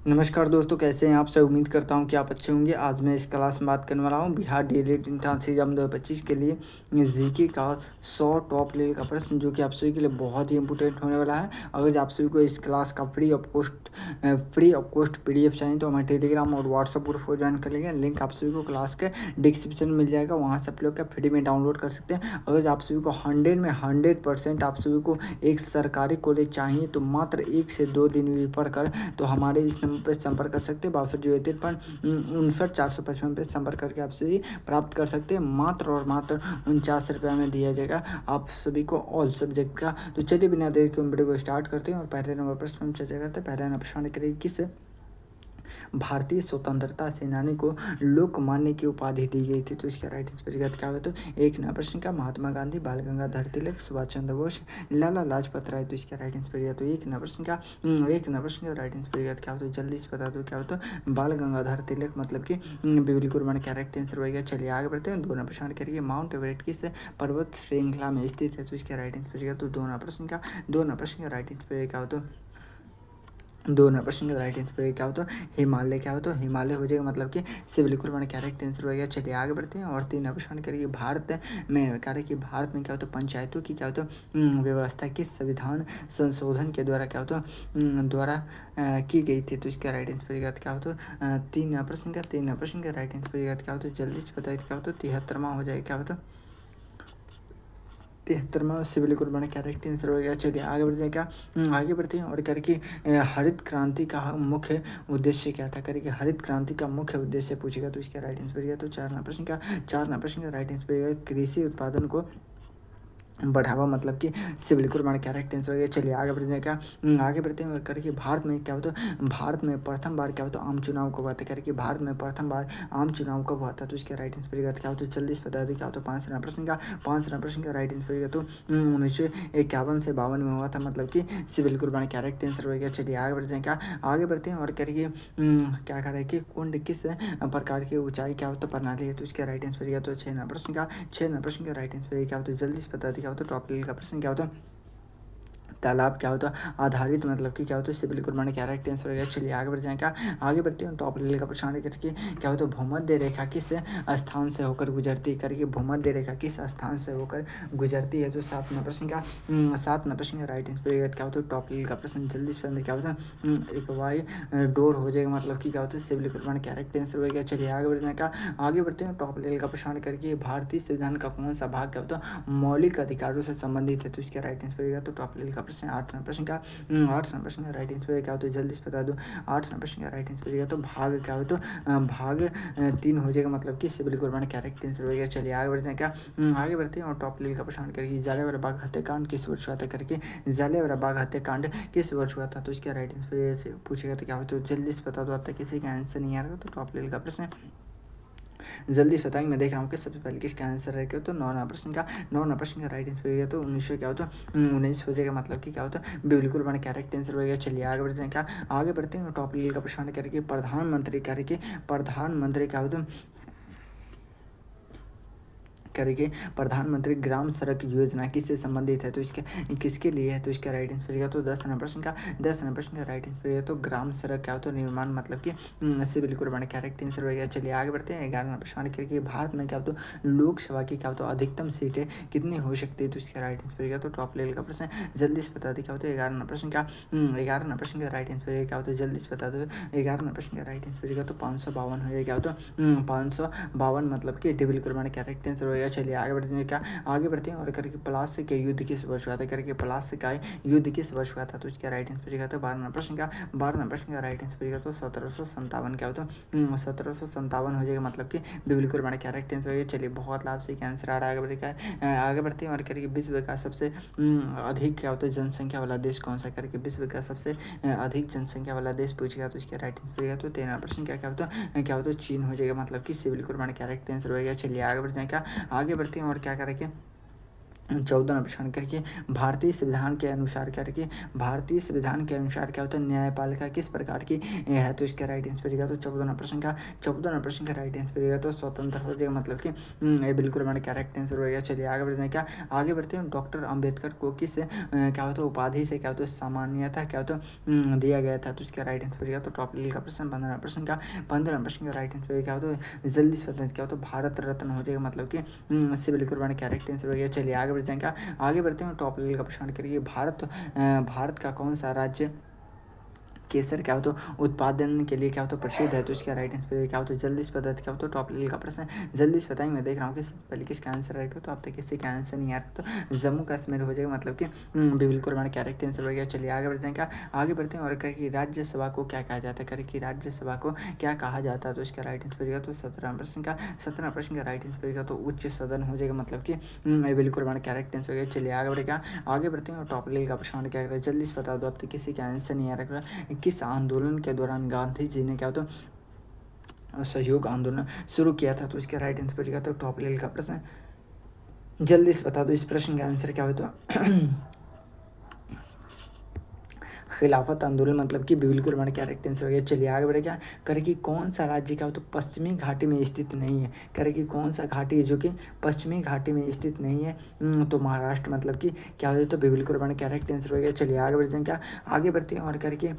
नमस्कार दोस्तों, कैसे हैं आप सब। उम्मीद करता हूं कि आप अच्छे होंगे। आज मैं इस क्लास में बात करने वाला हूं बिहार डीएलएड एंट्रेंस एग्जाम 2025 के लिए जीके का 100 टॉप लेवल का प्रश्न, जो कि आप सभी के लिए बहुत ही इंपॉर्टेंट होने वाला है। अगर आप सभी को इस क्लास का फ्री ऑफ कॉस्ट पीडीएफ चाहिए तो हमारे टेलीग्राम और व्हाट्सएप ग्रुप को ज्वाइन कर लेंगे। लिंक आप सभी को क्लास के डिस्क्रिप्शन में मिल जाएगा, वहाँ से आप लोग का फ्री में डाउनलोड कर सकते हैं। अगर आप सभी को 100% आप सभी को एक सरकारी कॉलेज चाहिए तो मात्र 1 से 2 दिन भी पढ़कर तो हमारे इस नंबर पर संपर्क कर सकते हैं। 6253 पे संपर्क करके आप सभी प्राप्त कर सकते हैं। मात्र और मात्र 49 रुपये में दिया जाएगा आप सभी को ऑल सब्जेक्ट का। तो चलिए बिना देर के वीडियो को स्टार्ट करते हैं और पहले नंबर पर हम चर्चा करते हैं। पहला नंबर प्रश्न करेगी किस भारतीय स्वतंत्रता सेनानी को लोकमान्य की उपाधि दी गई थी। तो इसका राइट आंसर क्या है। तो एक नंबर प्रश्न का महात्मा गांधी, बाल गंगाधर तिलक, सुभाष चंद्र बोस, लाला लाजपत राय। तो इसका राइट आंसर तो एक नंबर प्रश्न का राइट आंसर क्या हो। तो जल्दी से बता दो क्या हो। तो बाल गंगाधर तिलक मतलब कि बिल्कुल मैंने करेक्ट आंसर होगा। चलिए आगे बढ़ते हैं। दो नंबर प्रश्न करिए माउंट एवरेस्ट किस पर्वत श्रृंखला में स्थित है। तो इसका राइट आंसर तो दो नंबर प्रश्न का राइट आंसर क्या हो। तो दो नंबर प्रश्न का राइट आंसर क्या हो। तो हिमालय क्या हो। तो हिमालय हो जाएगा मतलब कि से बिल्कुल मैंने करेक्ट आंसर हो गया। चलिए आगे बढ़ते हैं। और तीन नंबर प्रश्न करिए भारत में क्या है कि भारत में क्या हो। तो पंचायतों की क्या हो। तो व्यवस्था किस संविधान संशोधन के द्वारा क्या हो। तो की गई थी। तो इसका राइट आंसर क्या हो। तो तीन नंबर प्रश्न का राइट आंसर क्या हो। तो जल्दी से बताइए क्या हो। तो 73वां हो जाएगा क्या हो। तो 73वां से बिल्कुल मैंने करेक्ट आंसर हो गया। चलिए आगे बढ़ते हैं। आगे बढ़ते हैं और करके हरित क्रांति का मुख्य उद्देश्य क्या था। करके हरित क्रांति का मुख्य उद्देश्य पूछेगा। तो इसका राइट आंसर तो चार नंबर प्रश्न का राइट आंसर कृषि उत्पादन को बढ़ावा मतलब कि से बिल्कुल हमारा करेक्ट आंसर हो गया। चलिए आगे बढ़ते हैं। आगे बढ़ते हैं और करके भारत में क्या होता है। भारत में प्रथम बार क्या होता है आम चुनाव कब हुआ था। करके भारत में प्रथम बार आम चुनाव कब हुआ था। तो इसका राइट आंसर क्या होता है। जल्दी से बता दें क्या होता है। पाँच नंबर प्रश्न का राइट आंसर तो 1951 से 52 में हुआ था मतलब कि से बिल्कुल हमारा करेक्ट आंसर हो गया। चलिए आगे बढ़ते हैं। आगे बढ़ते हैं और करिए क्या कह रहे हैं कि कुंड किस प्रकार की ऊंचाई क्या होता है प्रणाली है। तो इसका राइट आंसर तो छः नंबर प्रश्न का राइट आंसर क्या होता है। जल्दी से बता दें क्या होता है। टॉप लेवल का प्रश्न क्या होता है। तालाब क्या होता है आधारित मतलब कि क्या होता है इससे बिल्कुल मैंने करेक्ट आंसर हो गया। चलिए आगे बढ़ जाएगा। आगे बढ़ते हैं टॉप लेवल का प्रश्न करके क्या होता है भूमध्य रेखा किस स्थान से होकर गुजरती करके भूमध्य रेखा किस स्थान से होकर गुजरती है। तो सात नंबर प्रश्न का राइट आंसर क्या होता है। टॉप लेवल का प्रश्न जल्दी से क्या होता है एक वाई डोर हो जाएगा मतलब कि क्या होता है इससे बिल्कुल मैंने करेक्ट आंसर हो गया। चलिए आगे बढ़ जाएगा। आगे बढ़ते हैं टॉप लेवल का प्रश्न करके भारतीय संविधान का कौन सा भाग क्या होता है मौलिक अधिकारों से संबंधित है। तो इसका राइट आंसर तो टॉप लेवल का प्रश्न आठ नंबर प्रश्न का राइट आंसर क्या होता है। जल्दी से बता दो। आठ नंबर प्रश्न का राइट आंसर तो भाग क्या हो। तो भाग 3 हो जाएगा मतलब कि इससे बिल्कुल मैंने करेक्ट आंसर हो गया। चलिए आगे बढ़ते हैं। आगे बढ़ते हैं और टॉप लेवल का प्रश्न करके जालियांवाला बाग हत्याकांड किस वर्ष हुआ था। करके जालियांवाला बाग हत्याकांड किस वर्ष हुआ था। तो इसका राइट आंसर पूछेगा तो क्या हो। तो जल्दी से बता दो। अब तक किसी का आंसर नहीं आ रहा तो टॉप लेवल का प्रश्न जल्दी से बताएंगे। मैं देख रहा हूँ कि सबसे पहले किसका आंसर है क्या। तो नौ नंबर प्रश्न का राइट आंसर तो 1900 क्या होता है 19 हो जाएगा मतलब कि क्या होता है बिल्कुल मैंने करेक्ट आंसर हो गया। चलिए आगे बढ़ते हैं। आगे बढ़ते हैं टॉप लेवल का प्रश्न करके प्रधानमंत्री क्या होता है करके प्रधानमंत्री ग्राम सड़क योजना किससे संबंधित है। तो इसके किसके लिए है। तो इसका राइट आंसर तो 10 नंबर प्रश्न का राइट आंसर तो ग्राम सड़क क्या होता है निर्माण मतलब कि इससे बिल्कुल बड़ा करेक्ट आंसर हो गया। चलिए आगे बढ़ते हैं। 11 नंबर प्रश्न करके भारत में क्या होता है लोकसभा की क्या होता है अधिकतम सीटें कितनी हो सकती है। तो इसका राइट आंसर तो टॉप लेवल का प्रश्न जल्दी से बता दें क्या होता है। 11 नंबर प्रश्न का राइट आंसर क्या होता है। जल्दी से बता दो। 11 नंबर प्रश्न का राइट आंसर का तो 552 हो जाएगा। क्या होता है 552 मतलब कि बिल्कुल मैंने करेक्ट आंसर हो गया। चलिए आगे बढ़ते हैं। आगे बढ़ते हैं और करके पलास के युद्ध किस वर्ष हुआ था। करके पलास का युद्ध किस वर्ष हुआ था। तो इसका राइट आंसर क्या था 12 नंबर प्रश्न का राइट आंसर तो 1757 क्या होता है 1757 हो जाएगा मतलब कि बिल्कुल मैंने करेक्ट आंसर हो गया। चलिए बहुत लाभ से आंसर आ रहा है। आगे बढ़ते हैं और करके विश्व का सबसे अधिक क्या होता है जनसंख्या वाला देश कौन सा। करके विश्व का सबसे अधिक जनसंख्या वाला देश पूछेगा। तो इसका राइट आंसर तो 13 प्रश्न क्या होता है चीन हो जाएगा मतलब कि बिल्कुल मैंने करेक्ट आंसर हो गया। चलिए आगे बढ़ जाएगा। आगे बढ़ते हैं और क्या करेंगे 14 नंबर प्रश्न करके भारतीय संविधान के अनुसार करके भारतीय संविधान के अनुसार क्या होता है न्यायपालिका किस प्रकार की है, तो इसका राइट आंसर रहेगा तो 14 प्रश्न का 14 प्रश्न का राइट आंसर रहेगा तो स्वतंत्र हो जाएगा, मतलब कि ये बिल्कुल हमारा करेक्ट आंसर रहेगा। चलिए आगे बढ़ते हैं, क्या आगे बढ़ते हैं। डॉक्टर अम्बेडकर को किस क्या होता है उपाधि से क्या होता है सामान्यता क्या होता है दिया गया था, तो इसका राइट आंसर रहेगा तो टॉप लेवल का प्रश्न। 15 प्रश्न का 15 प्रश्न का राइट आंसर क्या होता है जल्दी से क्या होता है भारत रत्न हो जाएगा, मतलब कि इससे बिल्कुल हमारा करेक्ट आंसर रहेगा। चलिए आगे बढ़ जाएंगे, आगे बढ़ते हैं टॉप लेवल का प्रश्न करिए। भारत का कौन सा राज्य केसर क्या होता है उत्पादन के लिए क्या होता है प्रसिद्ध है, तो इसका राइट आंसर क्या होता है जल्दी से पता क्या होता है टॉप लेवल का प्रश्न। जल्दी से बताएंगे, मैं देख रहा हूँ कि पहले किसका आंसर रहेगा, तो आप तक किसी का आंसर नहीं आ रहा तो जम्मू कश्मीर हो जाएगा, मतलब कि बिल्कुल हमारा करेक्ट आंसर हो गया। चलिए आगे बढ़ जाएंगे, आगे बढ़ते हैं और करें राज्यसभा को क्या कहा जाता है, करें कि राज्यसभा को क्या कहा जाता है, तो इसका राइट आंसर रहेगा तो 17 प्रश्न का 17 प्रश्न का राइट आंसर रहेगा तो उच्च सदन हो जाएगा, मतलब कि बिल्कुल हमारा करेक्ट आंसर हो गया। चलिए आगे बढ़ेगा, आगे बढ़ते हैं और टॉप लेवल का प्रश्न क्या करें जल्दी से बता दो, अब तक किसी का आंसर नहीं आ रहा। किस आंदोलन के दौरान गांधी जी ने क्या होता सहयोग आंदोलन शुरू किया था, तो इसका राइट आंसर बचेगा तो टॉप लेवल का प्रश्न। जल्दी से बता दो इस प्रश्न का आंसर क्या हो तो खिलाफत आंदोलन, मतलब कि बिल्कुल हमारा करेक्ट आंसर हो गया। चलिए आगे बढ़े, क्या करे कि कौन सा राज्य क्या हो तो पश्चिमी घाटी में स्थित नहीं है, करे कि कौन सा घाटी है जो कि पश्चिमी घाटी में स्थित नहीं है, तो महाराष्ट्र, मतलब कि क्या हो तो बिल्कुल हमारा करेक्ट आंसर हो गया। चलिए आगे बढ़ जाएंगे, क्या आगे बढ़ते हैं और करके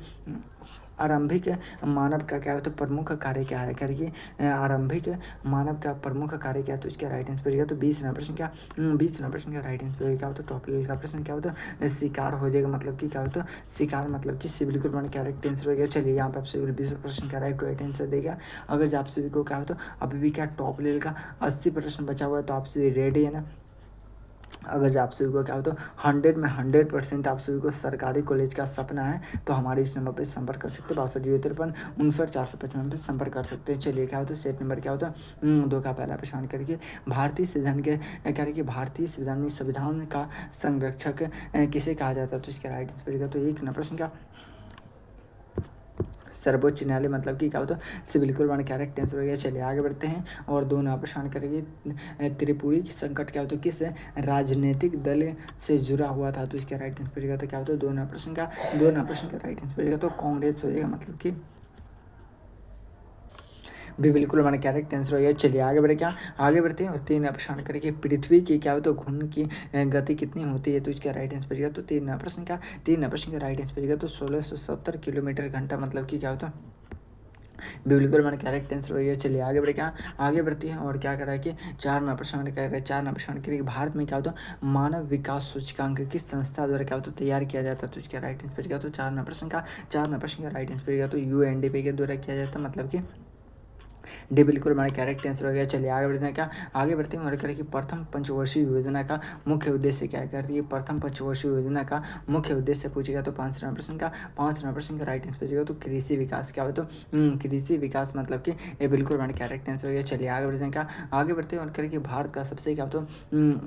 आरंभिक मानव का क्या होता है प्रमुख कार्य क्या है, करिए आरंभिक मानव का प्रमुख कार्य क्या है, तो इसका राइट आंसर रहेगा तो 20 प्रश्न क्या 20 प्रश्न का राइट आंसर क्या होता है टॉप लेवल का प्रश्न क्या होता है शिकार हो जाएगा, मतलब कि क्या होता है शिकार, मतलब कि सिविल को करेक्ट आंसर हो गया। चलिए यहाँ पे आप सभी 20 प्रश्न का राइट आंसर देगा। अगर आप सभी को क्या होता है अभी भी क्या टॉप लेवल का 80 प्रश्न बचा हुआ है, तो आप सभी रेडी है ना। अगर आप सभी को क्या होता है 100 में 100% आप सभी को सरकारी कॉलेज का सपना है, तो हमारे इस नंबर पर संपर्क कर सकते हैं 6253 पे संपर्क कर सकते हैं। चलिए क्या होता है सेट नंबर क्या होता है 2 का पहला प्रश्न करके भारतीय संविधान के क्या है कि भारतीय संविधान में संविधान का संरक्षक किसे कहा जाता है, तो इसका राइट आंसर तो 1 नंबर प्रश्न का सर्वोच्च न्यायालय, मतलब कि क्या होता है से बिल्कुल वन करेक्ट आंसर हो गया। चलिए आगे बढ़ते हैं और 2 नंबर प्रश्न करेंगे त्रिपुरी संकट क्या होता है किस राजनीतिक दल से जुड़ा हुआ था, तो इसका राइट आंसर तो क्या होता है 2 नंबर प्रश्न का राइट आंसर तो कांग्रेस हो जाएगा, मतलब कि भी बिल्कुल हमारा करेक्ट आंसर हो गया। चलिए आगे बढ़े, क्या आगे बढ़ते हैं और 3 प्रश्न करेंगे पृथ्वी की क्या होता है घूर्णन की गति कितनी होती है, तो इसका राइट आंसर बचेगा तो 3 प्रश्न का राइट आंसर बचेगा तो 1670 किलोमीटर घंटा, मतलब कि क्या होता है बिल्कुल मैंने करेक्ट आंसर हो गया। चलिए आगे बढ़े, क्या आगे बढ़ती है और क्या करा है कि 4 नंबर प्रश्न क्या करें 4 नंबर प्रश्न करिए भारत में क्या होता है मानव विकास सूचकांक किस संस्था द्वारा क्या होता है तैयार किया जाता है, तो इसका राइट आंसर क्या तो 4 नंबर प्रश्न का राइट आंसर तो यूएनडीपी के द्वारा किया जाता है, मतलब कि डी बिल्कुल हमारा करेक्ट आंसर हो गया। चलिए आगे बढ़ते हैं, क्या आगे बढ़ते हैं और करें कि प्रथम पंचवर्षीय योजना का मुख्य उद्देश्य क्या करती है, प्रथम पंचवर्षीय योजना का मुख्य उद्देश्य पूछेगा तो 5 नंबर प्रश्न का राइट आंसर पूछेगा तो कृषि विकास क्या हो तो कृषि विकास, मतलब कि ये बिल्कुल हमारा करेक्ट आंसर हो गया। चलिए आगे बढ़ते हैं, क्या आगे बढ़ते हैं और करें कि भारत का सबसे क्या तो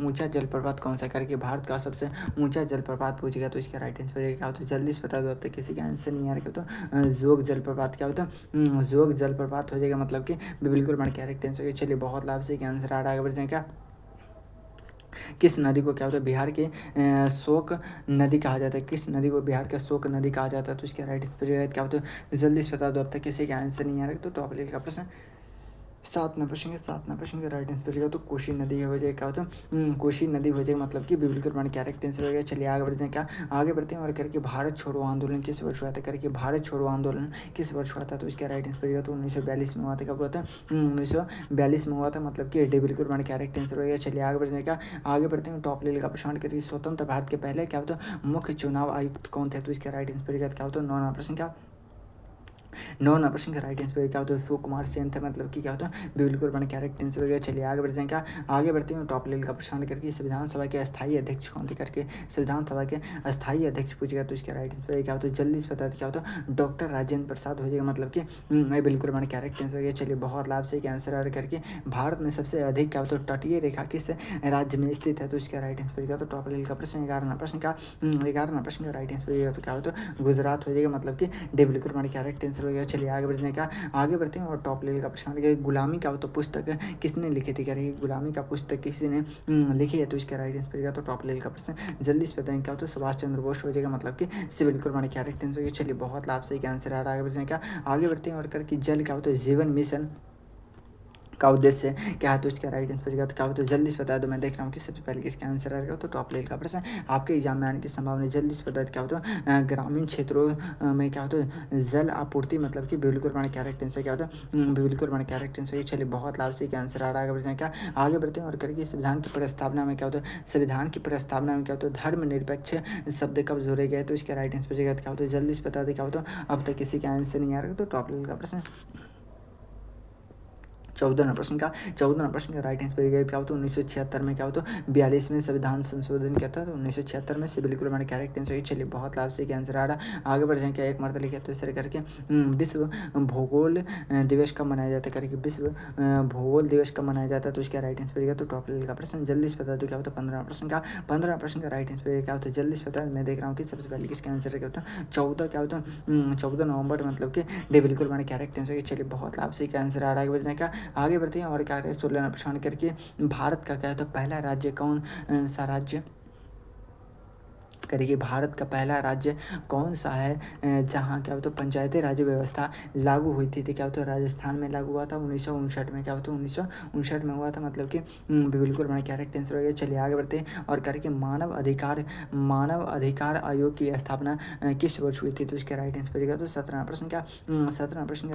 ऊंचा जलप्रपात कौन सा, करके भारत का सबसे ऊंचा जलप्रपात पूछेगा तो इसका राइट आंसर क्या होता है जल्दी से बता दो, अब तक किसी का आंसर नहीं आ रहा तो जोग जलप्रपात क्या होता है जोग जलप्रपात हो जाएगा, मतलब कि बिल्कुल हमारा करेक्ट आंसर है। चलिए बहुत लाभ से आंसर आ रहा है, आगे बढ़ जाए, क्या किस नदी को क्या होता है बिहार के शोक नदी कहा जाता है, किस नदी को बिहार का शोक नदी कहा जाता है, तो इसके राइट आंसर क्या होता है जल्दी से बता दो, अब तक किसी का आंसर नहीं आ रहा तो टॉप लेवल का प्रश्न 7 नंबर प्रश्न का राइट आंसर जाएगा तो कोशी नदी हो जाएगा, क्या होता है कोशी नदी हो जाएगा, मतलब कि बिल्कुल हमारा करेक्ट आंसर हो गया। चलिए आगे बढ़ते हैं, क्या आगे बढ़ते हैं और करके भारत छोड़ो आंदोलन किस वर्ष हुआ था, करके भारत छोड़ो आंदोलन किस वर्ष हुआ था, तो इसका राइट आंसर तो 1942 में हुआ था। कब हुआ था 1942 में हुआ था, मतलब कि डी बिल्कुल हमारा करेक्ट आंसर हो गया। चलिए आगे बढ़ते हैं, क्या आगे बढ़ते हैं टॉप लेवल का प्रश्न करिए स्वतंत्र भारत के पहले क्या होता है मुख्य चुनाव आयुक्त कौन थे, तो इसका राइट आंसर क्या होता है 9 नंबर प्रश्न का 9 नंबर प्रश्न का राइट आंसर क्या होता है सुकुमार सेन था, मतलब कि क्या होता है बिल्कुल बना करेक्ट आंसर हो गया। चलिए आगे बढ़ते हैं, क्या आगे बढ़ते हैं टॉप लेवल का प्रश्न करके संविधान सभा के अस्थायी अध्यक्ष कौन थे, करके संविधान सभा के अस्थायी अध्यक्ष पूछेगा तो इसका राइट आंसर क्या होता है जल्दी से बता क्या होता है डॉक्टर राजेंद्र प्रसाद हो जाएगा, मतलब कि बिल्कुल बना करेक्ट आंसर हो गया। चलिए बहुत लाभ से आंसर और करके भारत में सबसे अधिक क्या होता है तटीय रेखा किस राज्य में स्थित है, तो इसका राइट आंसर क्या तो टॉप लेवल का प्रश्न 11 प्रश्न का 11 प्रश्न का राइट आंसर तो क्या होता है गुजरात हो जाएगा, मतलब कि डी बिल्कुल हमारे करेक्ट आंसर आंसर हो गया। चलिए आगे बढ़ने का आगे बढ़ते हैं और टॉप लेवल का प्रश्न है गुलामी का तो पुस्तक किसने लिखी थी, कह रही है गुलामी का पुस्तक किसी ने लिखी है, तो इसका राइट आंसर पड़ेगा तो टॉप लेवल का प्रश्न जल्दी से बताएं क्या होता है सुभाष चंद्र बोस हो जाएगा, मतलब कि इससे बिल्कुल हमारे क्या राइट आंसर होगा। चलिए बहुत लाभ से आंसर आ रहा है। आगे बढ़ने का आगे बढ़ते हैं और करके जल क्या होता है जीवन मिशन का उद्देश्य क्या है, तो इसका राइट आंसर का तो क्या होता है जल्दी से बता दो। मैं देख रहा हूँ कि सबसे पहले किसका आंसर आएगा, तो टॉप लेवल का प्रश्न आपके एग्जाम में आने की संभावना जल्दी से बता क्या होता है ग्रामीण क्षेत्रों में क्या होता है जल आपूर्ति, मतलब कि बिल्कुल हमारे कैरेक्ट आंसर क्या होता है बिल्कुल हमारे कैरेक्ट आंसर। चलिए बहुत लाभ से आंसर आ रहा है। आगे क्या आगे बढ़ते हैं और करके संविधान की प्रस्तावना में क्या होता है, संविधान की प्रस्तावना में क्या होता है धर्मनिरपेक्ष शब्द कब जोड़े गए, तो इसका राइट आंसर क्या होता है जल्दी से बता दे क्या होता है। अब तक किसी का आंसर नहीं आ रहा, तो टॉप लेवल का प्रश्न 14 प्रश्न का राइट आंसर क्या होता है 1976 में क्या होता है 42वें संविधान संशोधन क्या था, तो 1976 में से बिल्कुल हमारे करेक्ट आंसर। चलिए बहुत लाभ से आंसर आ रहा। आगे बढ़ जाएंगे एक मरतबा लिखा तो इस तरह करके विश्व भूगोल दिवस कब मनाया जाता है, करके विश्व भूगोल दिवस कब मनाया जाता है, तो इसका राइट आंसर तो टॉप लेवल का प्रश्न जल्दी से बता दो क्या होता है 15 प्रश्न का राइट आंसर क्या होता है जल्दी से बता। मैं देख रहा हूँ कि सबसे पहले किसका आंसर क्या होता है 14 क्या होता है 14 नवंबर, मतलब कि डे बिल्कुल हमारे करेक्ट आंसर। चलिए बहुत लाभ से आंसर आ रहा है। आगे बढ़ने का आगे बढ़ते हैं और क्या करें 16 प्रश्न करके भारत का क्या है तो पहला राज्य कौन सा राज्य करिए भारत का पहला राज्य कौन सा है जहाँ क्या होता है पंचायती राज व्यवस्था लागू हुई थी, तो क्या होता है राजस्थान में लागू हुआ था 1959 में, क्या होता है 1959 में हुआ था, मतलब कि बिल्कुल हमारा करेक्ट आंसर हो गया। चलिए आगे बढ़ते हैं और करके मानव अधिकार आयोग की स्थापना किस वर्ष हुई थी, तो इसका राइट आंसर पड़ेगा तो 17 प्रश्न का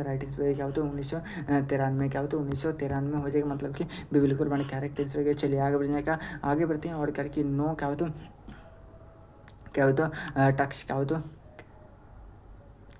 राइट आंसर क्या होता है 1993 क्या होता है 1993 हो जाएगा, मतलब कि बिल्कुल हमारा करेक्ट आंसर हो गया। चलिए आगे बढ़ने का आगे बढ़ते हैं और करके नो क्या होता टक्स क्या होता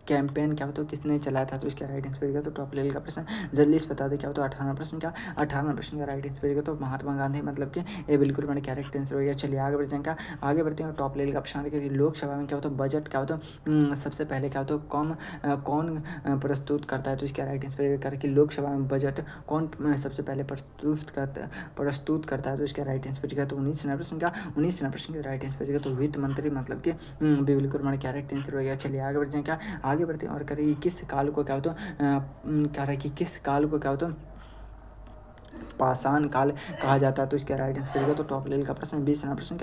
कैंपेन क्या होता किसने चलाया था, तो इसका राइट आंसर का तो टॉप लेवल का प्रश्न जल्दी से बता दे क्या होता है 18 प्रश्न का राइट आंसर तो महात्मा गांधी, मतलब कि ये बिल्कुल मैंने करेक्ट आंसर हो गया। चलिए आगे बढ़ जाएगा आगे बढ़ते हैं टॉप लेवल का प्रश्न कि लोकसभा में क्या होता है बजट क्या होता है सबसे पहले क्या होता है कौन प्रस्तुत करता है, तो इसका राइट आंसर करके लोकसभा में बजट कौन सबसे पहले प्रस्तुत करता है, तो इसका राइट आंसर का तो 19 प्रश्न का राइट आंसर तो वित्त मंत्री, मतलब कि बिल्कुल हमारा करेक्ट आंसर हो गया। चलिए आगे बढ़ जाएगा आगे बढ़ते हैं और करें किस काल को क्या होता है कह रहा है कि किस काल को क्या होता है पाषाण काल कहा जाता है, तो इसका राइट आंसर होगा तो टॉप लेवल का प्रश्न 20 प्रश्न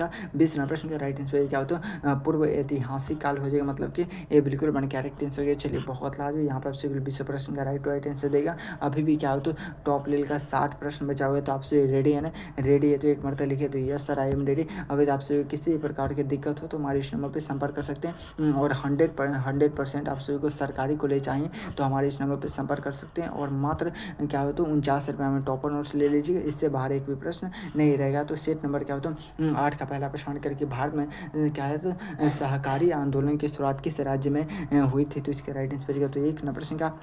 का राइट आंसर क्या होता है पूर्व ऐतिहासिक काल हो जाएगा, मतलब कि ये बिल्कुल बन करेक्ट आंसर हो गया। चलिए बहुत लाभ यहाँ पर आपसे 20 प्रश्न का राइट आंसर देगा। अभी भी क्या हो तो टॉप लेवल का 60 प्रश्न बचा हुआ है, तो आपसे रेडी है ना, रेडी है तो एक मरतबा लिखे तो yes sir I am ready. अगर आपसे किसी भी प्रकार की दिक्कत हो तो हमारे इस नंबर पर संपर्क कर सकते हैं और 100% आप सभी को सरकारी कॉलेज चाहिए तो हमारे इस नंबर पर संपर्क कर सकते हैं और मात्र क्या हो तो 49 रुपये में टॉपर नोट्स ले लीजिए, इससे बाहर एक भी प्रश्न नहीं रहेगा। तो सेट नंबर क्या होता है 8 का पहला प्रश्न करके भारत में क्या है तो सहकारी आंदोलन की शुरुआत किस राज्य में हुई थी, तो इसके राइट आंसर तो एक प्रश्न का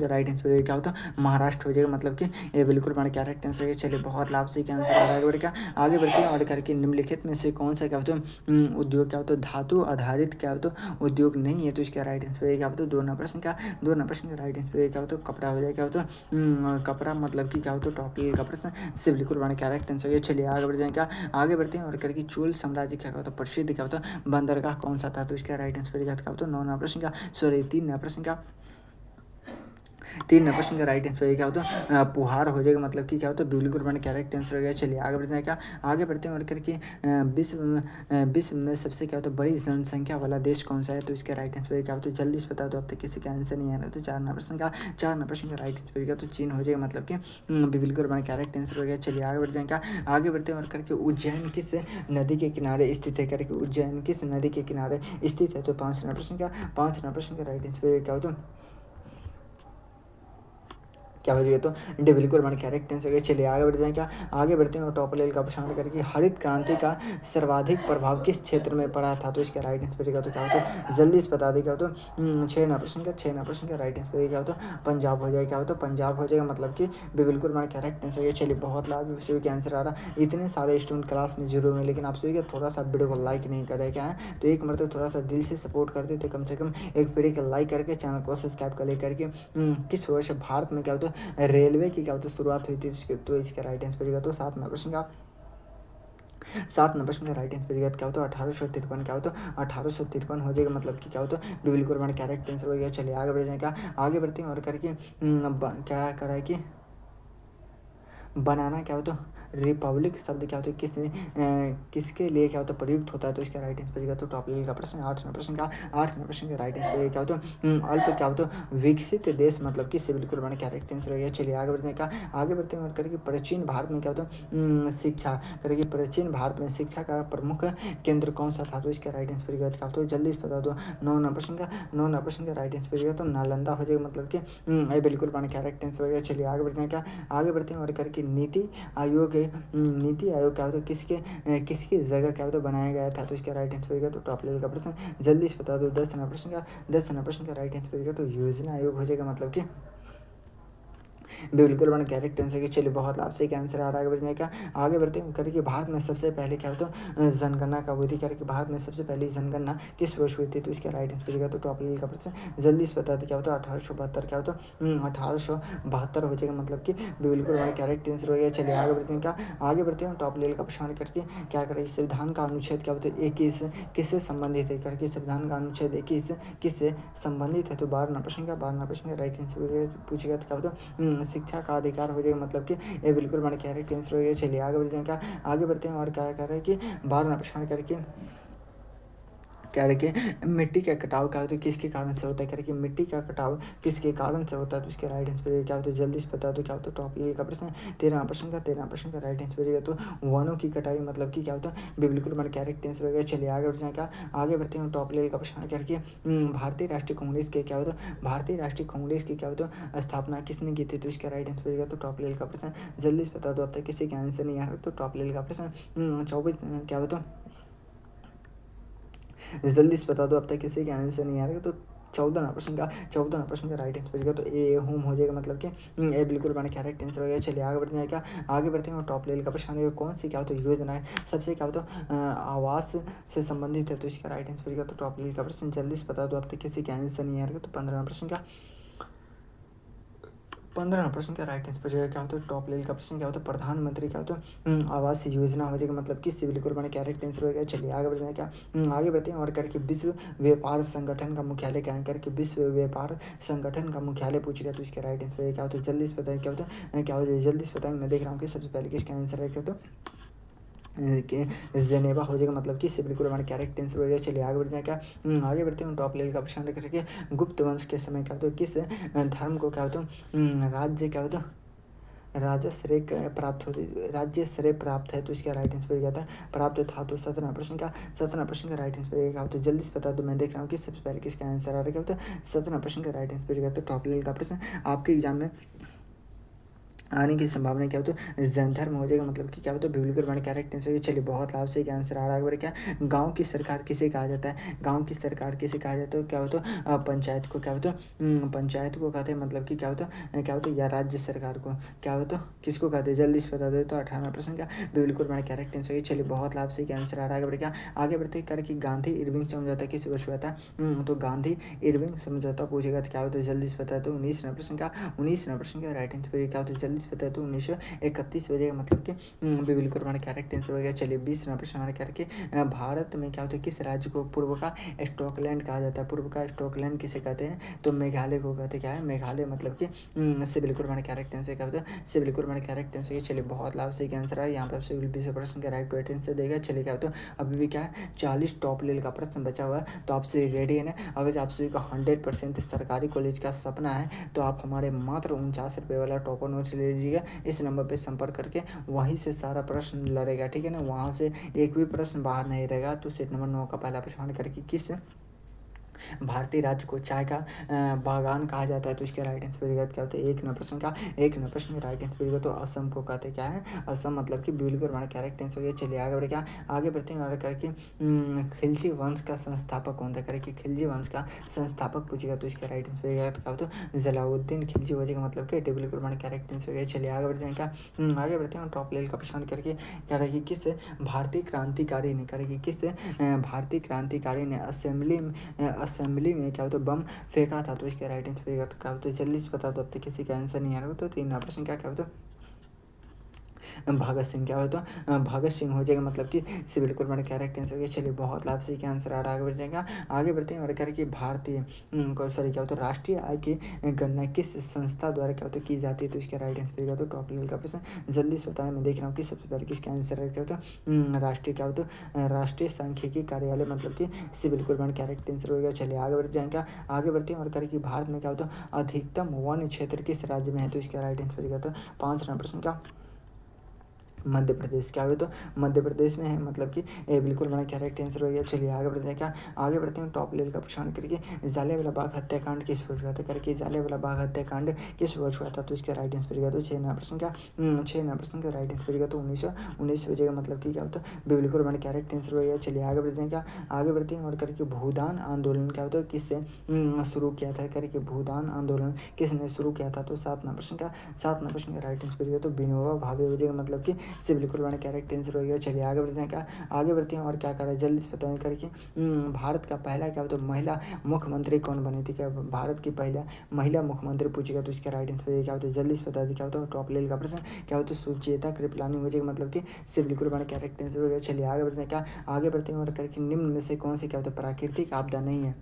राइट आंसर क्या होता है महाराष्ट्र हो जाएगा, मतलब कि ये बिल्कुल हमारा क्या राइट आंसर है। चलिए बहुत लाभ से क्या आंसर आ रहा है बढ़ आगे बढ़ते हैं और करके निम्नलिखित में से कौन सा क्या होता है उद्योग क्या होता है धातु आधारित क्या होता है उद्योग नहीं है, तो इसका राइट आंसर क्या होता है 2 प्रश्न का राइट आंसर क्या होता है कपड़ा हो जाएगा, क्या होता है कपड़ा, मतलब कि क्या होता है टॉप का प्रश्न से बिल्कुल हमारा क्या राइट आंसर है। चलिए आगे बढ़ जाएगा आगे बढ़ते हैं और करके चोल साम्राज्य क्या होता है प्रसिद्ध क्या होता है बंदरगाह कौन सा था, तो इसका राइट आंसर क्या होता है 9 प्रश्न का 3 प्रश्न का 3 प्रश्न का राइट आंसर क्या होता है पुहार हो जाएगा, मतलब कि क्या होता है बिल्कुल मैंने करेक्ट आंसर हो गया। चलिए आगे बढ़ जाएगा आगे बढ़ते हैं और करके विश्व में सबसे क्या होता है बड़ी जनसंख्या वाला देश कौन सा है, तो इसका राइट आंसर क्या होता है जल्दी से बता दो, अब तक किसी का आंसर नहीं आ रहा, तो 4 प्रश्न का राइट आंसर क्या तो चीन हो जाएगा, मतलब कि बिल्कुल मैंने करेक्ट आंसर हो गया। चलिए आगे बढ़ जाएगा आगे बढ़ते हैं और करके उज्जैन किस नदी के किनारे स्थित है, करके उज्जैन किस नदी के किनारे स्थित है, तो 5 प्रश्न का राइट आंसर क्या होता है क्या हो जाएगा तो डी बिल्कुल हमारे करेक्ट आंसर है। चलिए आगे बढ़ जाएं क्या आगे बढ़ते हैं और टॉप लेवल का प्रश्न करके हरित क्रांति का सर्वाधिक प्रभाव किस क्षेत्र में पड़ा था, तो इसका राइट आंसर क्या तो क्या होता जल्दी से बता दें क्या होता 6 प्रश्न का राइट आंसर क्या होता पंजाब हो जाएगा, क्या होता पंजाब हो जाएगा, मतलब कि बिल्कुल हमारा करेक्ट आंसर है। चलिए बहुत लाभ सभी के आंसर आ रहा इतने सारे स्टूडेंट क्लास में जीरो में, लेकिन आप सभी का थोड़ा सा वीडियो को लाइक नहीं करे क्या है, तो एक मरतब थोड़ा सा दिल से सपोर्ट करते तो कम से कम एक वीडियो को लाइक करके चैनल को सब्सक्राइब कर ले करके किस वर्ष भारत में क्या होता रेलवे की क्या होता शुरुआत हुई थी, तो इसका राइट आंसर तो 7 प्रश्न का 7 नंबर प्रश्न का राइट आंसर क्या होता है 1853 क्या होता है 1853 हो जाएगा मतलब कि क्या होता है बिल्कुल हमारा करेक्ट आंसर हो गया। चलिए आगे बढ़ जाएगा, आगे बढ़ते हैं और करके क्या करा है कि बनाना क्या होता है रिपब्लिक शब्द क्या होता है किसके लिए क्या होता है प्रयुक्त होता है, तो इसका राइट आंसर क्या होता है टॉप लेवल का प्रश्न। 8 नंबर प्रश्न का राइट आंसर क्या होता है अल्प क्या होता है विकसित देश मतलब किससे बिल्कुल बना क्या राइट आंसर हो गया। चलिए आगे बढ़ने का, आगे बढ़ते हैं और करके प्राचीन भारत में क्या होता है शिक्षा करके प्राचीन भारत में शिक्षा का प्रमुख केंद्र कौन सा था, तो इसका राइट आंसर क्या होता है जल्दी से बता दो। 9 नंबर प्रश्न का राइट आंसर क्या होता है नालंदा हो जाएगा मतलब कि ये बिल्कुल बना क्या राइट आंसर हो गया। चलिए आगे बढ़ते हैं क्या, आगे बढ़ते हैं और करके नीति आयोग क्या होता है किसकी जगह क्या होता है बनाया गया था, तो इसका राइट आंसर होगा तो टॉप लेवल का प्रश्न जल्दी से बता दो। 10 नंबर प्रश्न का राइट आंसर होगा तो योजना आयोग हो जाएगा मतलब कि बिल्कुल वन करेक्ट आंसर की। चलिए बहुत लाभ से आंसर आ रहा है आगे बढ़ने का, आगे बढ़ते हैं करके भारत में सबसे पहले क्या होता है जनगणना कब हुई थी करके भारत में सबसे पहली जनगणना किस वर्ष हुई थी, तो इसका राइट आंसर होगा तो टॉप लेवल का प्रश्न जल्दी से बताते क्या होता है 1872 क्या होता है 1872 हो जाएगा मतलब कि बिल्कुल वन करेक्ट आंसर हो गया। चलिए आगे बढ़ते हैं क्या, आगे बढ़ते हैं टॉप लेवल का प्रश्न करके क्या करें संविधान का अनुच्छेद क्या होता है 21 किससे संबंधित है करके संविधान का अनुच्छेद 21 किससे संबंधित है, तो 12 नंबर प्रश्न का राइट आंसर पूछेगा तो क्या होता है शिक्षा का अधिकार हो जाएगा मतलब कि ये बिल्कुल बड़ा करेक्ट आंसर हो गया। चलिए आगे बढ़ जाएगा, आगे बढ़ते हैं और क्या कर रहे हैं कि 12 प्रश्न करके क्या रखे मिट्टी का कटाव क्या होता है किसके कारण से होता है करके मिट्टी का कटाव किसके कारण से होता है, तो इसके राइट आंसर क्या होता है जल्दी से बता दो क्या होता है टॉप लेवल का प्रश्न। 13 प्रश्न का राइट आंसर तो वनों की कटाई मतलब कि क्या होता है बिल्कुल हमारा करेक्ट आंसर हो गया। चलिए आगे बढ़ जाएगा, आगे बढ़ते हैं टॉप लेवल का प्रश्न करके भारतीय राष्ट्रीय कांग्रेस के क्या होता है भारतीय राष्ट्रीय कांग्रेस की क्या होता है स्थापना किसने की थी, तो इसका राइट आंसर होगा तो टॉप लेवल का प्रश्न जल्दी से बता दो। अब तक किसी का आंसर नहीं आ रहा तो टॉप लेवल का प्रश्न 24 क्या होता है जल्दी से बता दो। अब तक किसी के आंसर नहीं आ रहा तो 14 प्रश्न का राइट आंसर होगा तो ए होम हो जाएगा मतलब कि ए बिल्कुल बना करेक्ट आंसर हो गया। चलिए आगे बढ़ते हैं क्या, आगे बढ़ते हैं टॉप लेवल का प्रश्न कौन सी क्या होता है योजना है सबसे क्या होता है आवास से संबंधित है, तो इसका राइट आंसर होगा तो टॉप लेवल का प्रश्न जल्दी से बता दो। अब तक किसी के आंसर नहीं आ रहा तो 15 प्रश्न का राइट आंसर क्या होता है टॉप लेवल का प्रश्न क्या होता है प्रधानमंत्री क्या होता है आवास योजना हो जाएगा मतलब कि सिविल कोड बने करेक्ट आंसर हो गया। चलिए आगे बढ़ते हैं क्या, आगे बढ़ते हैं और करके विश्व व्यापार संगठन का मुख्यालय क्या है करके विश्व व्यापार संगठन का मुख्यालय पूछेगा तो इसका राइट आंसर क्या होता है जल्दी से बताएं क्या होता है क्या होता है जल्दी से बताएं। मैं देख रहा हूँ कि सबसे पहले किसका आंसर है क्या होता है जेनेवा हो जाएगा मतलब कि से बिल्कुल हमारा करेक्ट आंसर हो जाएगा। चलिए आगे बढ़ते हैं क्या, आगे बढ़ते हैं टॉप लेवल का प्रश्न लेकर के गुप्त वंश के समय क्या होता है किस धर्म को क्या होता है राज्य क्या होता है राज्य श्रेय प्राप्त है, तो इसका राइट आंसर क्या था प्राप्त था तो 17 प्रश्न का राइट आंसर क्या होता है जल्दी से बता दो। मैं देख रहा हूँ कि सबसे पहले किसका आंसर आ रहा है क्या होता है 17 प्रश्न का राइट आंसर क्या होता है टॉप लेवल का प्रश्न आपके एग्जाम में आने की संभावना क्या होती है जैन धर्म हो जाएगा मतलब कि क्या होता है बिल्कुल बड़ा करेक्ट आंसर। चलिए बहुत लाभ से क्या आंसर आ रहा है क्या गांव की सरकार किसे कहा जाता है, गांव की सरकार किसे कहा जाता है क्या होता है पंचायत को क्या होता है पंचायत को कहते हैं मतलब कि क्या होता है या राज्य सरकार को क्या होता है किसको कहते हैं जल्दी से बता दो। तो 18 प्रश्न का बिल्कुल बड़ा करेक्ट आंसर है। चलिए बहुत लाभ से क्या आंसर आ रहा है क्या आगे बढ़ते करके गांधी इरविंग समझौता किस वर्ष हुआ था, तो गांधी इरविंग समझौता पूछेगा तो क्या होता है जल्दी से बता दो। 19 प्रश्न का राइट आंसर क्या होता है जल्दी से बता दो 1931 हो जाएगा मतलब कि बिल्कुल हमारा करेक्ट आंसर हो गया। चलिए 20 प्रश्न हमारा करके भारत में क्या होता है किस राज्य को पूर्व का स्टॉकलैंड कहा जाता है, पूर्व का स्टॉकलैंड किसे कहते हैं, तो मेघालय को कहते हैं क्या है मेघालय मतलब कि से बिल्कुल हमारा करेक्ट आंसर क्या होता है से बिल्कुल हमारा करेक्ट आंसर। चलिए बहुत लाभ से आंसर है यहाँ पर 20 प्रश्न का राइट आंसर देगा। चलिए क्या होता है अभी भी क्या है 40 टॉप लेवल का प्रश्न बचा हुआ है, तो आपसे रेडी है ना। अगर आप सभी का 100% सरकारी कॉलेज का सपना है तो आप हमारे मात्र 49 रुपये वाला टॉपर नोट्स ले लीजिएगा। इस नंबर पे संपर्क करके वहीं से सारा प्रश्न लड़ेगा ठीक है ना, वहाँ से एक भी प्रश्न बाहर नहीं रहेगा। तो सेट नंबर 9 का पहला प्रश्न करके किस भारतीय राज्य को चाय का बागान कहा जाता है, तो इसके राइट आंसर क्या होता है एक नंबर प्रश्न का राइट आंसर तो असम को कहते क्या है असम मतलब कि बिल्कुल हमारा करेक्ट आंसर हो गया। चलिए आगे बढ़े क्या, आगे बढ़ते हैं और करके खिलजी वंश का संस्थापक कौन था करके खिलजी वंश का संस्थापक पूछेगा तो इसका राइट आंसर क्या होता है जलाउद्दीन खिलजी हो जाएगा मतलब कि बिल्कुल हमारा करेक्ट आंसर हो गया। चलिए आगे बढ़ जाएगा, आगे बढ़ते हैं टॉप लेवल का प्रश्न करके क्या रहेगी किस भारतीय क्रांतिकारी ने करेगी किस भारतीय क्रांतिकारी ने असेंबली में क्या होता है बम फेंका था, तो इसके राइट आंसर तो क्या होता है जल्दी से बता दो। अब तक किसी का आंसर नहीं आ रहा हो तो 3 प्रश्न क्या होता है भगत सिंह क्या हो तो भगत सिंह हो जाएगा, मतलब कि सी बिल्कुल बड़ा करेक्ट आंसर हो गया। चलिए बहुत लाभ से क्या आंसर आ रहा है, आगे बढ़ जाएगा। आगे बढ़ते हैं और कह रहे कि भारतीय सॉरी क्या होता है राष्ट्रीय आय की गणना किस संस्था द्वारा क्या होता है की जाती है, तो इसका राइट आंसर होगा तो टॉप लेवल का प्रश्न जल्दी से बताएं। मैं देख रहा हूँ कि सबसे पहले किसका आंसर है, क्या होता है राष्ट्रीय क्या होता है राष्ट्रीय सांख्यिकी कार्यालय, मतलब कि सी बिल्कुल बड़ा करेक्ट आंसर होगा। चलिए आगे बढ़ जाएंगे। आगे बढ़ते हैं और करें कि भारत में क्या होता है अधिकतम वन क्षेत्र किस राज्य में है, तो इसका राइट आंसर होगा तो 5 प्रश्न का मध्य प्रदेश क्या हुआ तो मध्य प्रदेश में है, मतलब कि ए बिल्कुल बड़ा करेक्ट आंसर हो गया। चलिए आगे बढ़ते हैं क्या, आगे बढ़ते हैं टॉप लेवल का प्रश्न करके जालियांवाला बाग हत्याकांड किस वर्ष हुआ था, करके जालियांवाला बाग हत्याकांड किस वर्ष हुआ था, तो इसका राइट आंसर होगा तो 6 प्रश्न का 6 प्रश्न का राइट आंसर होगा तो 1919 हो जाएगा, मतलब कि क्या होता है बिल्कुल बड़ा करेक्ट आंसर हो गया। चलिए आगे बढ़ते हैं क्या, आगे बढ़ते हैं और करके भूदान आंदोलन क्या होता है किससे शुरू किया था, करके भूदान आंदोलन किसने शुरू किया था, तो 7 प्रश्न का राइट आंसर होगा तो विनोबा भावे हो जाएगा, मतलब कि से बिल्कुल बड़ा करेक्ट आंसर हो गया। चलिए आगे बढ़ते हैं क्या, आगे बढ़ते हैं और क्या कर रहे हैं जल्दी से बताएं करके भारत का पहला क्या होता है महिला मुख्यमंत्री कौन बनी थी, क्या भारत की पहला महिला मुख्यमंत्री पूछेगा तो इसका राइट आंसर क्या होता है जल्दी से बता दी, क्या होता है टॉप लेवल का प्रश्न क्या होता है सुचेता कृपलानी हो जाएगा, मतलब कि से बिल्कुल बड़ा करेक्ट आंसर हो गया। चलिए आगे बढ़ते हैं क्या, आगे बढ़ते हैं और करके निम्न में से कौन सी क्या होता है प्राकृतिक आपदा नहीं है,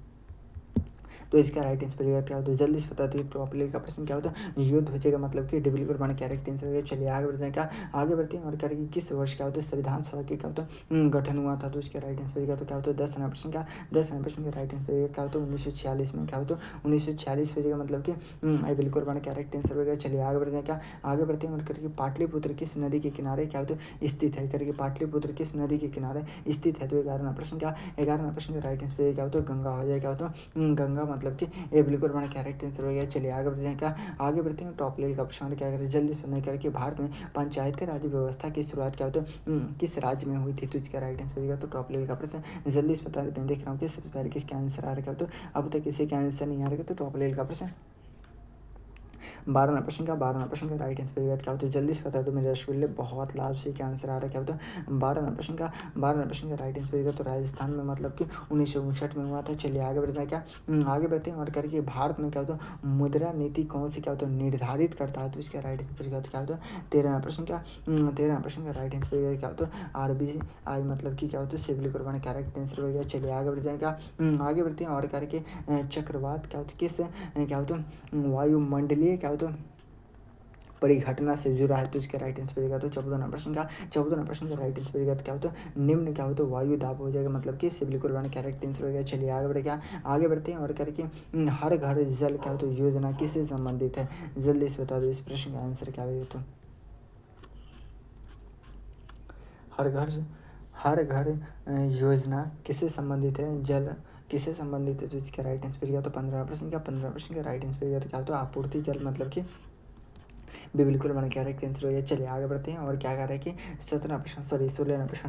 तो इसका राइट आंसर क्या होता है जल्दी से बता दी। टॉप लेवल का प्रश्न क्या होता है युद्ध हो जाएगा, मतलब कि डिबिल्कुल बड़ा करेक्ट आंसर होगा। चलिए आगे बढ़ते हैं क्या, आगे बढ़ते हैं और करेंगे किस वर्ष क्या होता है संविधान सभा की क्या होता है गठन हुआ था, तो इसका राइट आंसर तो क्या होता है 10 का 10 का राइट आंसर क्या होता है 1946 में, क्या होता है 1946 हो जाएगा, मतलब कि बिल्कुल बड़ा करेक्ट आंसर होगा। चलिए आगे बढ़ते हैं क्या, आगे बढ़ते हैं और करके पाटलिपुत्र किस नदी के किनारे क्या होता है स्थित है, करके पाटलिपुत्र किस नदी के किनारे स्थित है, तो 11 प्रश्न क्या 11 प्रश्न का राइट आंसर क्या होता है गंगा हो जाएगा, क्या होता है गंगा, मतलब कि ये बिल्कुल बड़ा करेक्ट आंसर हो गया। चलिए आगे बढ़ते हैं क्या, आगे बढ़ते हैं टॉप लेवल का प्रश्न क्या करें जल्दी से नहीं करके भारत में पंचायती राज व्यवस्था की शुरुआत क्या होता है किस राज्य में हुई थी, तो इसका राइट आंसर होगा तो टॉप लेवल का प्रश्न जल्दी से बता देते हैं। देख रहा हूँ कि सबसे पहले किसका आंसर आ रहा है, तो अब तक किसी का आंसर नहीं आ रहा, तो टॉप लेवल का प्रश्न 12 प्रश्न का राइट आंसर क्या होता है जल्दी से बता दो। मेरे रसगुल्ले बहुत लाभ से क्या आंसर आ रहा है, क्या होता है 12 प्रश्न का राइट आंसर तो राजस्थान में, मतलब कि 1959 में हुआ था। चलिए आगे बढ़ते हैं क्या, आगे बढ़ते हैं और करके भारत में क्या होता है मुद्रा नीति कौन सी क्या होता है निर्धारित करता है, तो इसका राइट आंसर क्या होता है 13 प्रश्न का 13 प्रश्न का राइट आंसर क्या होता है RBI, मतलब कि क्या होता है सिविल कुर्बान करेक्ट आंसर हो गया। चलिए आगे बढ़ जाएगा, आगे बढ़ते हैं और करके चक्रवात क्या होता है किस क्या होता है वायुमंडलीय क्या होता है परिघटना से जुड़ा है, तो इसका राइट आंसर होगा तो 14 प्रश्न का राइट आंसर होगा तो क्या होता है निम्न क्या होता है वायु दाब हो जाएगा, मतलब कि सिविल कुर्बान करेक्ट आंसर हो गया। चलिए आगे बढ़ेगा, आगे बढ़ते हैं और करके हर घर जल क्या होता है योजना किससे संबंधित है, जल्दी से बता दो इस प्रश्न का आंसर क्या होगा, तो हर घर योजना किससे संबंधित है, जल किससे संबंधित है, तो इसका राइट आंसर गया तो 15 प्रश्न का राइट आंसर गया तो क्या होता है आपूर्ति जल, मतलब कि भी बिल्कुल बड़ा करेक्ट आंसर हो गया। चलिए आगे बढ़ते हैं और क्या कर रहे हैं कि 16 प्रश्न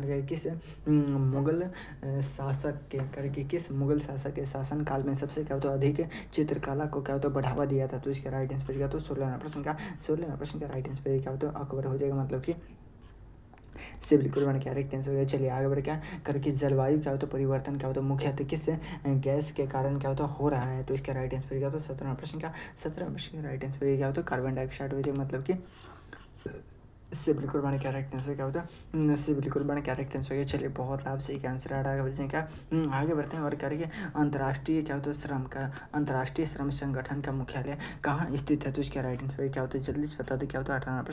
का किस मुगल शासक के करके किस मुगल शासक के शासन काल में सबसे क्या होता है अधिक चित्रकला को क्या होता है बढ़ावा दिया था, तो इसका राइट आंसर क्या तो 16 प्रश्न का राइट आंसर क्या होता है अकबर हो जाएगा, मतलब कि से बिल्कुल बड़ा करेक्ट आंसर हो गया। चलिए आगे बढ़ क्या करके जलवायु क्या होता है परिवर्तन क्या होता है मुख्यतः किस गैस के कारण क्या होता है हो रहा है, तो इसका राइट आंसर क्या होता है 17 प्रश्न का राइट आंसर क्या होता है कार्बन डाइऑक्साइड हो जाएगा, मतलब कि इससे बिल्कुल बड़ा करेक्ट आंसर क्या होता है इससे बिल्कुल बड़ा करेक्ट आंसर है। चलिए बहुत लाभ से क्या आंसर आ रहा है, आगे बढ़ते हैं क्या आगे बढ़ते हैं और करेंगे अंतर्राष्ट्रीय क्या होता है अंतर्राष्ट्रीय श्रम संगठन का मुख्यालय कहाँ स्थित है, तो इसका राइट आंसर क्या होता है जल्दी से बता दें, क्या होता है 18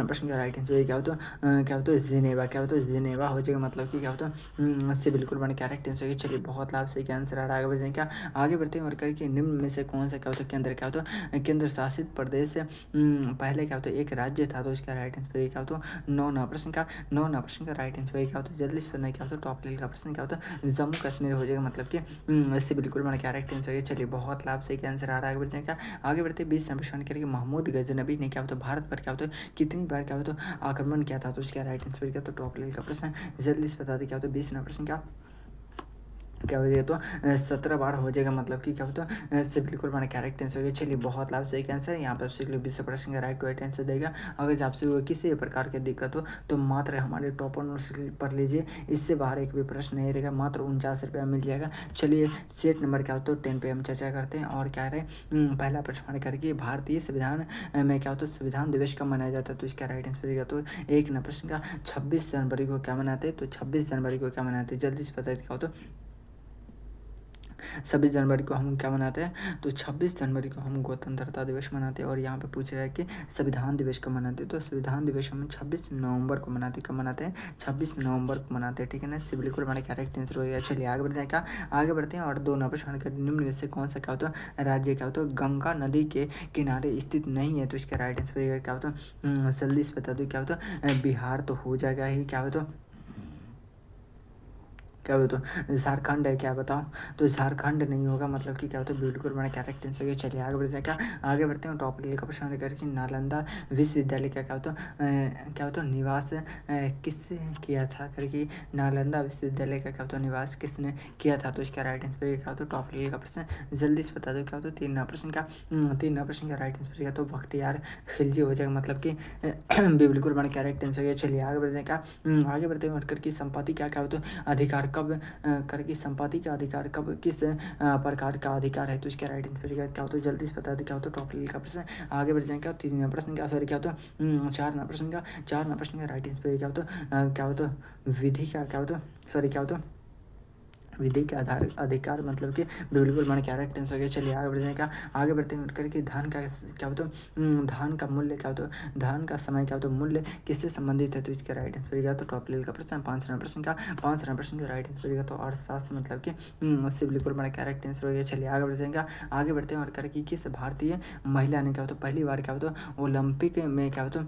प्रश्न का राइट आंसर क्या होता है जिनेवा, क्या होता है जिनेवा हो जाएगा, मतलब कि क्या होता है से बिल्कुल बड़ा करेक्ट आंसर है। चलिए बहुत लाभ से क्या आंसर आ रहा है, आगे बढ़ते हैं क्या आगे बढ़ते हैं और करके निम्न में से कौन सा क्या होता है केंद्र क्या होता है केंद्र शासित प्रदेश से पहले क्या होता है एक राज्य था, तो इसका राइट आंसर क्या होता है 9 प्रश्न का राइट आंसर क्या होता है जल्दी से पढ़ना क्या होता है टॉप लेवल का प्रश्न क्या होता है जम्मू कश्मीर हो जाएगा, मतलब कि इससे बिल्कुल बड़ा करेक्ट आंसर है। चलिए बहुत लाभ से क्या आंसर आ रहा है, आगे बढ़ते हैं क्या आगे बढ़ते 20 प्रश्न करके महमूद गजनबी ने क्या होता है भारत पर क्या होता है कितनी बार क्या होता है आक्रमण किया था, तो इसका राइट आंसर क्या तो टॉप लेवल का प्रश्न जल्दी से बता दें क्या होता है 20 प्रश्न का क्या हो जाएगा तो 17 बार हो जाएगा, मतलब कि क्या होता है से बिल्कुल हमारा करेक्ट आंसर हो गया। चलिए बहुत लाभ सही आंसर है। यहाँ पर आपसे 20% का राइट आंसर देगा। अगर आपसे वो किसी प्रकार की दिक्कत हो तो मात्र हमारे टॉपर नोट्स पढ़ लीजिए, इससे बाहर एक भी प्रश्न नहीं रहेगा, मात्र 49 रुपया मिल जाएगा। चलिए सेट नंबर क्या होता है 10 पे हम चर्चा करते हैं। और क्या है पहला प्रश्न हमारे करके भारतीय संविधान में क्या होता है संविधान दिवस कब मनाया जाता है, तो इसका राइट आंसर रहेगा। तो एक न प्रश्न का 26 जनवरी को क्या मनाते हैं, तो 26 जनवरी को क्या मनाते हैं, जल्दी से बताइए क्या होता है। 26 जनवरी को हम क्या मनाते हैं, तो 26 जनवरी को हम गणतंत्रता दिवस मनाते हैं। और यहाँ पे पूछ रहा है कि संविधान दिवस कब मनाते हैं, तो संविधान दिवस हम 26 नवंबर को मनाते हैं। कब मनाते हैं, 26 नवंबर को मनाते हैं, ठीक है ना। इससे बिल्कुल हमारा करेक्ट आंसर हो गया। चलिए आगे बढ़ जाएगा, आगे बढ़ते हैं। और दो प्रश्न का निम्न में से कौन सा क्या होता है राज्य क्या होता है गंगा नदी के किनारे स्थित नहीं है, तो इसका राइट आंसर रहेगा क्या होता है, जल्दी से बता दो क्या होता है, बिहार तो हो जाएगा ही, क्या होता है क्या हो तो झारखंड है, क्या बताओ, तो झारखंड नहीं होगा, मतलब कि क्या होता है बिल्कुल हमारा करेक्ट आंसर है। चलिए आगे बढ़ जाएगा, आगे बढ़ते हैं। टॉप लेवल का प्रश्न लेकर कि नालंदा विश्वविद्यालय का क्या होता क्या होता निवास किससे किया था करके, नालंदा विश्वविद्यालय का क्या होता निवास किसने किया था, तो इसका राइट आंसर क्या होता है टॉप लेवल का प्रश्न, जल्दी से बता दो क्या होता है। 3 प्रश्न का राइट आंसर तो बख्तियार खिलजी हो जाएगा, मतलब कि बिल्कुल हमारा करेक्ट आंसर है। चलिए आगे बढ़ जाएगा, आगे बढ़ते हैं करके संपत्ति क्या क्या होता है अधिकार कब करके, संपत्ति का अधिकार कब किस प्रकार का अधिकार है, तो इसका राइट आंसर क्या होता है, जल्दी से बता दो क्या होता है टॉप लेवल का प्रश्न। आगे बढ़ जाएंगे, 3 प्रश्न का सॉरी क्या होता है 4 प्रश्न का राइट आंसर क्या होता है विधि का क्या होता है सॉरी क्या होता है विधि के आधार अधिकार, मतलब कि बिल्कुल मैंने करेक्ट आंसर हो गया। चलिए आगे बढ़ जाएगा, आगे बढ़ते हैं करके धान का क्या होता है धान का मूल्य क्या होता है, धान का समय क्या होता है मूल्य किससे संबंधित है, तो इसका राइट आंसर रहेगा तो टॉप लेवल का प्रश्न। 5 प्रश्न का राइट आंसर रहेगा तो अर्थशास्त्र, मतलब कि उससे बिल्कुल मैंने करेक्ट आंसर हो गया। चलिए आगे बढ़ जाएगा, आगे बढ़ते हैं और करके किस भारतीय महिला ने क्या होता पहली बार क्या होता ओलंपिक में क्या होता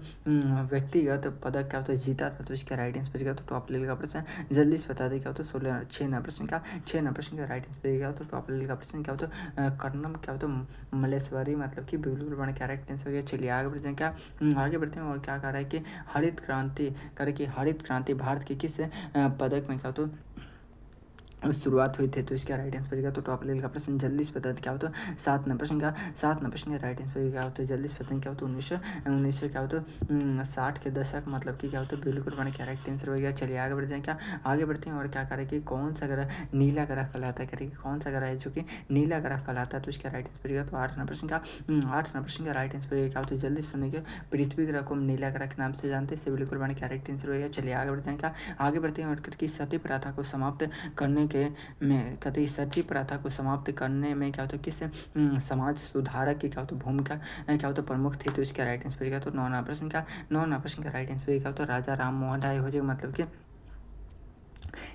व्यक्तिगत पदक क्या होता जीता था, तो इसका राइट आंसर रहेगा तो टॉप लेवल का प्रश्न, जल्दी से बता दें क्या होता 6 प्रश्न का राइट आंसर क्या होता है टॉप लेवल का प्रश्न क्या होता है कर्णम क्या होता है मलेश्वरी, मतलब कि बिल्कुल बड़ा करेक्ट आंसर हो गया। चलिए आगे बढ़ते हैं आगे बढ़ते हैं और क्या कह रहा है कि हरित क्रांति करके, हरित क्रांति भारत के किस पदक में क्या होता शुरुआत हुई थी, तो इसका राइट आंसर रहेगा तो टॉप लेवल का प्रश्न, जल्दी से बता क्या होता है 7 प्रश्न का राइट आंसर क्या होता है, जल्दी से बताएं क्या होता है 1900 क्या होता है 60 के दशक, मतलब कि क्या होता है बिल्कुल मैंने करेक्ट आंसर हो गया। चलिए आगे बढ़ जाए क्या, आगे बढ़ते हैं और क्या करें कि कौन सा ग्रह नीला ग्रह कहलाता है, करेंगे कौन सा ग्रह है जो कि नीला ग्रह कहलाता है, तो इसका राइट आंसर रहेगा तो 8 प्रश्न का राइट आंसर क्या होता है, जल्दी से बताएंगे पृथ्वी ग्रह को हम नीला ग्रह के नाम से जानते हैं, इससे बिल्कुल मैंने करेक्ट आंसर हो गया। चलिए आगे बढ़ जाएगा, आगे बढ़ते हैं और कि सती प्रथा को समाप्त करने के में कहते सती प्रथा को समाप्त करने में क्या होता है किस समाज सुधारक की क्या होता भूमिका क्या होता प्रमुख थी, तो इसका राइट आंसर क्या तो 9 प्रश्न का राइट आंसर क्या होता राजा राम मोहन राय हो जाएगा, मतलब कि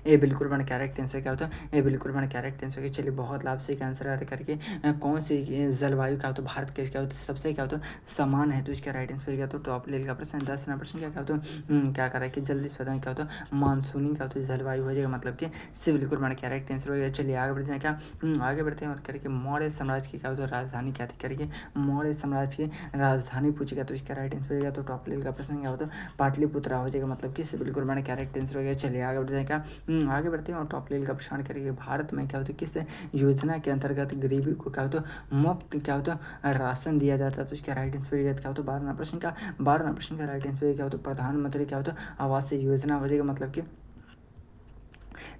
ये बिल्कुल बड़ा करेक्ट आंसर क्या होता है, ये बिल्कुल बड़ा करेक्ट आंसर है। चलिए बहुत लाभ से आंसर आ करके कौन सी जलवायु क्या होता है भारत के क्या होता है सबसे क्या होता है समान है, तो इसका राइट आंसर क्या तो टॉप लेवल का प्रश्न। 10 प्रश्न क्या होता है क्या करा कि जल्दी से बताएं क्या होता है मानसूनी क्या होता है जलवायु हो जाएगा, मतलब कि से बिल्कुल बड़ा करेक्ट आंसर हो गया। चलिए आगे बढ़ जाए क्या, आगे बढ़ते हैं और करके मौर्य साम्राज्य की क्या होता है राजधानी क्या थी करके, मौर्य साम्राज्य की राजधानी पूछेगा तो इसका राइट आंसर होगा तो टॉप लेवल का प्रश्न क्या होता है पाटलिपुत्रा हो जाएगा, मतलब कि बिल्कुल बड़ा करेक्ट आंसर हो गया। चलिए आगे बढ़ जाएगा, आगे बढ़ते हैं और टॉप लेवल का प्रश्न करेंगे भारत में क्या होता है किस योजना के अंतर्गत गरीबी को क्या होता है मुफ्त क्या होता है राशन दिया जाता है, तो इसका राइट आंसर क्या होता है 12 प्रश्न का राइट आंसर क्या होता है प्रधानमंत्री क्या होता है आवास योजना हो जाएगा, मतलब कि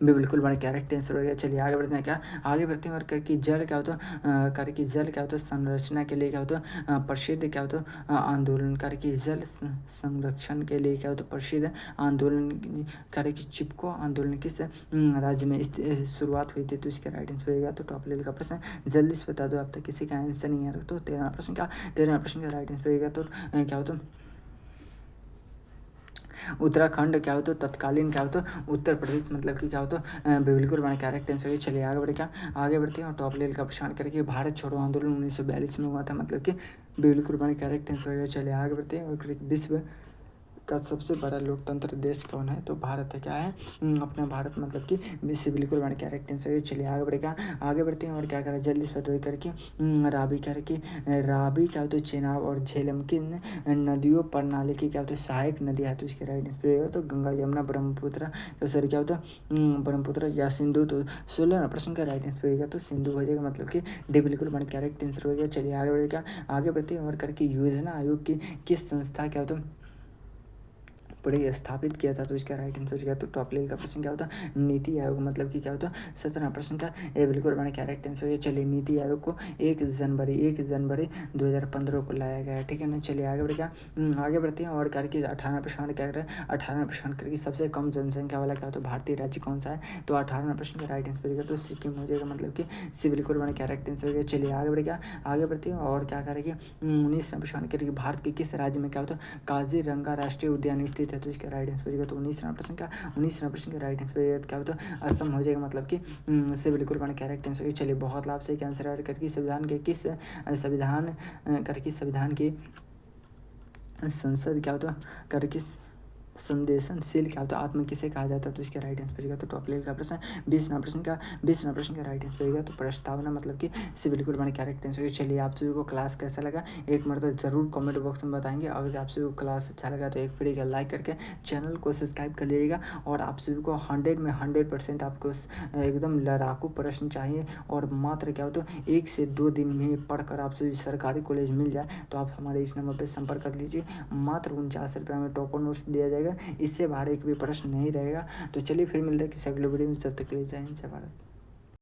भी बिल्कुल बड़ा करेक्ट आंसर हो गया। चलिए आगे बढ़ते हैं क्या, आगे बढ़ते हैं और करके जल क्या होता है करके जल क्या होता है संरचना के लिए क्या होता है प्रसिद्ध क्या होता है आंदोलन करके जल संरक्षण के लिए क्या होता है प्रसिद्ध आंदोलन करके चिपको आंदोलन किस राज्य में शुरुआत हुई थी, तो इसका राइट आंसर होगा तो टॉप लेवल का प्रश्न, जल्दी से बता दो अब तक किसी का आंसर नहीं आ रहा, तो 13 प्रश्न का राइट आंसर होगा तो क्या होता है उत्तराखंड क्या होता है तत्कालीन क्या होता है उत्तर प्रदेश, मतलब कि क्या होता है बिल्कुल बड़ा करेक्ट आंसर है। चलिए आगे बढ़े क्या, आगे बढ़ते हैं और टॉप लेवल का प्रश्न करके भारत छोड़ो आंदोलन 1942 में हुआ था, मतलब कि बिल्कुल बड़ा करेक्ट आंसर है। चलिए आगे बढ़ते हैं और विश्व का सबसे बड़ा लोकतंत्र देश कौन है? तो भारत है। क्या है? अपना भारत, मतलब कि इससे बिल्कुल बड़ा करेक्ट आंसर है। चलिए आगे बढ़ेगा, आगे बढ़ते हैं और क्या करें जल्दी से बता करके राबी करके राबी क्या होता है चेनाब और झेलम की नदियों प्रणाली की क्या होता है सहायक नदी है। तो इसके राइट आंसर तो गंगा यमुना ब्रह्मपुत्र, तो सर क्या होता है ब्रह्मपुत्र या सिंधु। तो 16 प्रश्न का राइट आंसर होगा तो सिंधु हो जाएगा, मतलब कि डी बिल्कुल बड़ा करेक्ट आंसर हो गया। चलिए आगे बढ़ेगा, आगे बढ़ते हैं और करके योजना आयोग की किस संस्था क्या होता है बड़े स्थापित किया था। तो इसका राइट आंसर क्या? तो टॉप लेवल का प्रश्न क्या होता है नीति आयोग, मतलब कि क्या होता है 17 का ये बिल्कुल बड़ा करेक्ट आंसर है। चलिए नीति आयोग को 1 जनवरी 2015 को लाया गया है, ठीक है ना। चलिए आगे बढ़ गया, आगे बढ़ते हैं और करके 18% क्या करें 18% करके सबसे कम जनसंख्या वाला क्या होता है भारतीय राज्य कौन सा है? तो 18% का राइट आंसर होगा तो सिक्किम हो जाएगा, मतलब कि सी बिल्कुल बड़ा करेक्ट आंसर हो गया। चलिए आगे बढ़ गया, आगे बढ़ते हैं और क्या करेंगे 19% करके भारत के किस राज्य में क्या होता है काजीरंगा राष्ट्रीय उद्यान स्थित है। तो इसका राइट आंसर होगा तो 19% का राइट आंसर क्या होता है असम हो जाएगा, मतलब कि से बिल्कुल बड़ा करेक्ट आंसर होगा। चलिए बहुत लाभ से आंसर है करके संविधान के किस संविधान करके संविधान की संसद क्या होता करके संवेदनशील क्या होता है आत्मा किसे कहा जाता है? तो इसका राइट आंसर होगा तो टॉप लेवल का प्रश्न 20% का राइट आंसर होगा तो प्रस्तावना, मतलब कि से बिल्कुल बड़ा करेक्ट आंसर होगा। चलिए आप सभी को क्लास कैसा लगा एक मरतबा जरूर कमेंट बॉक्स में बताएंगे। अगर आप सभी को क्लास अच्छा लगा तो एक वीडियो का लाइक करके चैनल को सब्सक्राइब कर लीजिएगा। और आप सभी को 100 में 100% आपको एकदम लड़ाकू प्रश्न चाहिए और मात्र क्या होता है 1 से 2 दिन में पढ़कर आप सभी सरकारी कॉलेज मिल जाए तो आप हमारे इस नंबर पर संपर्क कर लीजिए। मात्र 49 रुपये में टॉपर नोट्स दिया जाएगा, इससे बाहर एक भी प्रश्न नहीं रहेगा। तो चलिए फिर मिलते हैं किसी अगले वीडियो में, जब तक के लिए जय हिंद जय भारत।